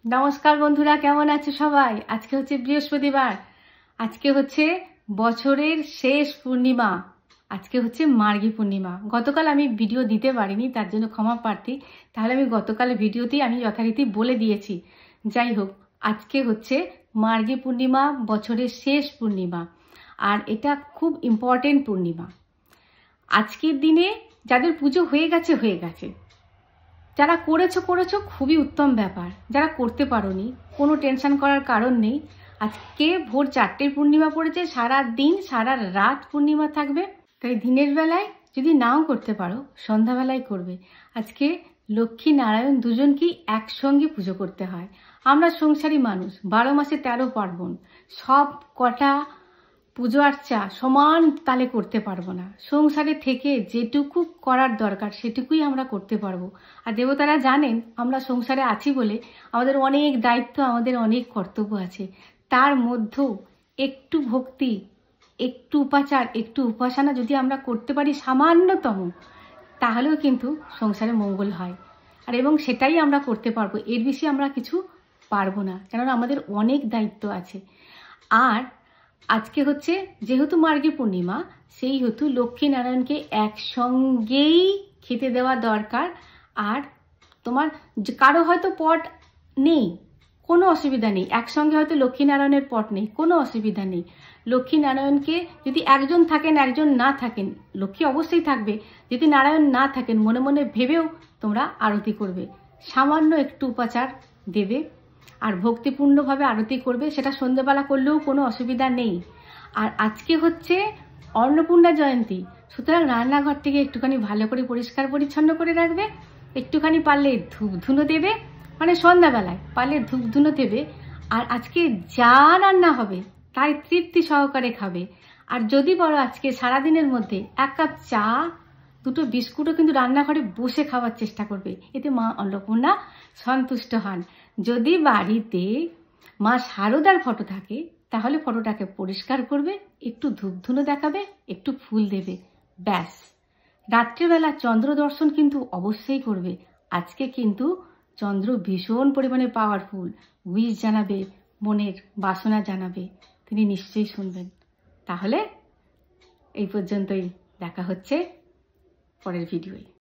नमस्कार बंधुरा केमन आछो सबाई। आज के होच्छे बृहस्पतिवार, आज के होच्छे बछरेर शेष पूर्णिमा, आज के होच्छे मार्गी पूर्णिमा। गतकाल आमी भिडियो दिते पारिनी, तार जोन्नो क्षमा प्रार्थी। ताहले आमी गतकाल भिडियोतेई आमी यथारीति बोले दिएछि। जाई होक, आज के होच्छे मार्गी पूर्णिमा, बछरेर शेष पूर्णिमा, और एटा खूब इम्पोर्टेंट पूर्णिमा। आजकेर दिने जादेर पुजो हये गेछे, যারা করেছো খুবই উত্তম ব্যাপার। যারা করতে পারোনি কোনো টেনশন করার কারণ নেই। আজকে ভোর 4টের পূর্ণিমা পড়েছে, সারা দিন সারা রাত পূর্ণিমা থাকবে। তাই দিনের বেলায় যদি নাও করতে পারো সন্ধ্যাবেলায় করবে। আজকে লক্ষ্মী নারায়ণ দুজনকেই একসঙ্গে পুজো করতে হয়। আমরা সংসারী মানুষ, 12 মাসে 13 পার্বণ, সব কটা পুজো আর্চা সমান তালে করতে পারবো না। সংসারে থেকে যেটুকু করার দরকার সেটুকুই আমরা করতে পারবো। আর দেবতারা জানেন আমরা সংসারে আছি বলে আমাদের অনেক দায়িত্ব, আমাদের অনেক কর্তব্য আছে। তার মধ্যেও একটু ভক্তি, একটু উপাচার, একটু উপাসনা যদি আমরা করতে পারি সামান্যতম, তাহলেও কিন্তু সংসারে মঙ্গল হয়। আর এবং সেটাই আমরা করতে পারবো, এর বেশি আমরা কিছু পারবো না, কেননা আমাদের অনেক দায়িত্ব আছে। আর আজকে হচ্ছে যেহেতু মার্গী পূর্ণিমা, সেই হেতু লক্ষ্মী নারায়ণকে একসঙ্গেই খেতে দেওয়া দরকার। আর তোমার কারো হয়তো পট নেই, কোনো অসুবিধা নেই, একসঙ্গে হয়তো লক্ষ্মী নারায়ণের পট নেই, কোনো অসুবিধা নেই। লক্ষ্মী নারায়ণকে যদি একজন থাকেন একজন না থাকেন, লক্ষ্মী অবশ্যই থাকবে, যদি নারায়ণ না থাকেন মনে মনে ভেবেও তোমরা আরতি করবে, সামান্য একটু উপাচার দেবে আর ভক্তিপূর্ণভাবে আরতি করবে। সেটা সন্ধ্যেবেলা করলেও কোনো অসুবিধা নেই। আর আজকে হচ্ছে অন্নপূর্ণা জয়ন্তী, সুতরাং রান্নাঘরটিকে একটুখানি ভালো করে পরিষ্কার পরিচ্ছন্ন করে রাখবে। একটুখানি পারলে ধূপ ধুনো দেবে, মানে সন্ধ্যাবেলায় পারলে ধূপ ধুনো দেবে। আর আজকে যা রান্না হবে তাই তৃপ্তি সহকারে খাবে। আর যদি বলো আজকে সারাদিনের মধ্যে 1 কাপ চা, 2টো বিস্কুটও কিন্তু রান্নাঘরে বসে খাওয়ার চেষ্টা করবে, এতে মা অন্নপূর্ণা সন্তুষ্ট হন। যদি বাড়িতে মা শারদার ফটো থাকে তাহলে ফটোটাকে পরিষ্কার করবে, একটু ধূপধুনো দেখাবে, একটু ফুল দেবে, ব্যাস। রাত্রেবেলা চন্দ্র দর্শন কিন্তু অবশ্যই করবে। আজকে কিন্তু চন্দ্র ভীষণ পরিমাণে পাওয়ারফুল, উইশ জানাবে, মনের বাসনা জানাবে, তিনি নিশ্চয়ই শুনবেন। তাহলে এই পর্যন্তই, দেখা হচ্ছে পরের ভিডিওয়ে।